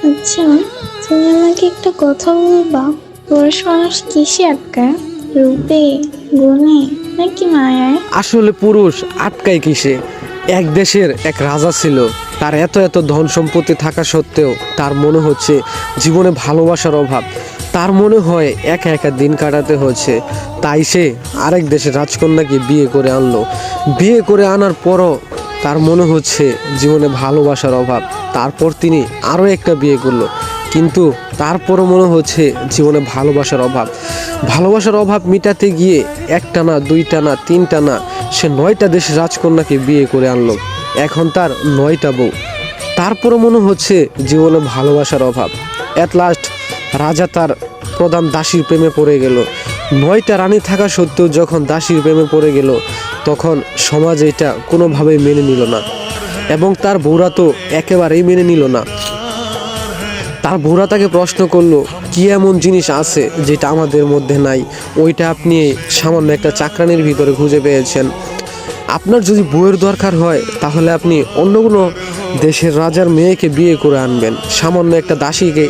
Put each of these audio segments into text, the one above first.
আচ্ছা, তুমি আমাকে একটা কথা বলবা? পুরুষ মানুষ কিসে আটকায়? রূপে, গুণে, নাকি মায়ায়? আসলে পুরুষ আটকায় কিসে? এক দেশের এক রাজা ছিল। তার এত এত ধন সম্পত্তি থাকা সত্ত্বেও তার মনে হচ্ছে জীবনে ভালোবাসার অভাব। তার মনে হয় একা একা দিন কাটাতে হচ্ছে। তাই সে আরেক দেশের রাজকন্যাকে বিয়ে করে আনলো। বিয়ে করে আনার পরও তার মনে হচ্ছে জীবনে ভালোবাসার অভাব। তারপর তিনি আরও একটা বিয়ে করলো, কিন্তু তারপরও মনে হচ্ছে জীবনে ভালোবাসার অভাব। ভালোবাসার অভাব মিটাতে গিয়ে একটা না, দুইটা না, তিনটা না, সে 9টা দেশের রাজকন্যাকে বিয়ে করে আনলো। এখন তার 9টা বউ। তারপরও মনে হচ্ছে জীবনে ভালোবাসার অভাব। অ্যাট লাস্ট রাজা তার প্রধান দাসীর প্রেমে পড়ে গেল। 9টা রানী থাকা সত্ত্বেও যখন দাসীর প্রেমে পড়ে গেল, তখন সমাজ এটা কোনোভাবেই মেনে নিল না, এবং তার বউরা তো একেবারেই মেনে নিল না। তার বউরা তাকে প্রশ্ন করলো, কি এমন জিনিস আছে যেটা আমাদের মধ্যে নাই? ওইটা আপনি সামান্য একটা চাকরানির ভিতরে খুঁজে পেয়েছেন। আপনার যদি বউয়ের দরকার হয় তাহলে আপনি অন্য কোনো দেশের রাজার মেয়েকে বিয়ে করে আনবেন, সামান্য একটা দাসীকে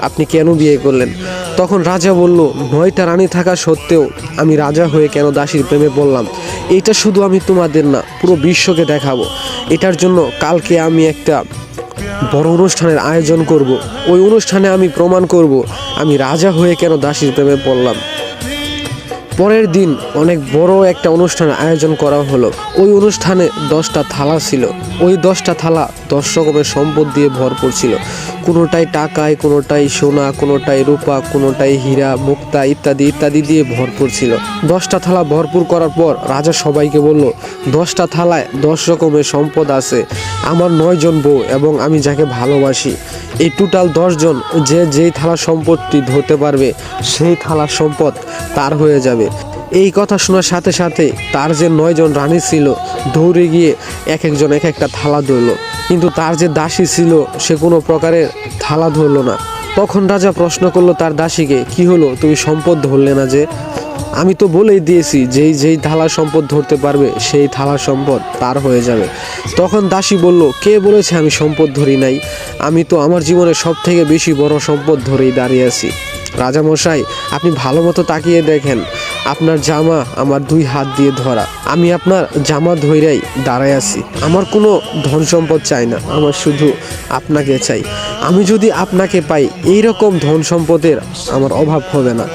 আপনি কেন বিয়ে করলেন? তখন রাজা বলল, 9টা রানী থাকা সত্ত্বেও আমি রাজা হয়ে কেন দাসীর প্রেমে পড়লাম? এইটা শুধু আমি তোমাদের না, পুরো বিশ্বকে দেখাবো। এটার জন্য কালকে আমি একটা বড় অনুষ্ঠানের আয়োজন করব। ওই অনুষ্ঠানে আমি প্রমাণ করব আমি রাজা হয়ে কেন দাসীর প্রেমে পড়লাম। পরের দিন অনেক বড় একটা অনুষ্ঠানের আয়োজন করা হলো। ওই অনুষ্ঠানে 10টা থালা ছিল। ওই 10টা থালা 10 রকমের সম্পদ দিয়ে ভরপুর ছিল। কোনোটাই টাকায়, কোনোটাই সোনা, কোনোটাই রূপা, কোনোটাই হীরা, মুক্তা ইত্যাদি ইত্যাদি দিয়ে ভরপুর ছিল। 10টা থালা ভরপুর করার পর রাজা সবাইকে বলল, 10টা থালায় 10 রকমের সম্পদ আছে। আমার 9 জন বউ এবং আমি যাকে ভালোবাসি, এই টোটাল 10 জন যে যেই থালা সম্পদটি ধরতে পারবে সেই থালার সম্পদ তার হয়ে যাবে। এই কথা শোনার সাথে সাথে তার যে 9 জন রানী ছিল দৌড়ে গিয়ে এক একজন এক একটা থালা ধরলো, কিন্তু তার যে দাসী ছিল সে কোনো প্রকারের থালা ধরলো না। তখন রাজা প্রশ্ন করলো তার দাসীকে, কি হলো, তুমি সম্পদ ধরলে না যে? আমি তো বলেই দিয়েছি যেই যেই থালার সম্পদ ধরতে পারবে সেই থালার সম্পদ তার হয়ে যাবে। তখন দাসী বলল, কে বলেছে আমি সম্পদ ধরি নাই? আমি তো আমার জীবনের সব থেকে বেশি বড় সম্পদ ধরেই দাঁড়িয়ে আছি। রাজামশাই, আপনি ভালো মতো তাকিয়ে দেখেন, আপনার জামা আমার 2 হাত দিয়ে ধরা। আমি আপনার জামা ধইরাই দাঁড়ায় আছি। আমার কোনো ধন সম্পদ চাই না, আমার শুধু আপনাকে চাই। আমি যদি আপনাকে পাই, এই রকম ধন সম্পদের আমার অভাব হবে না।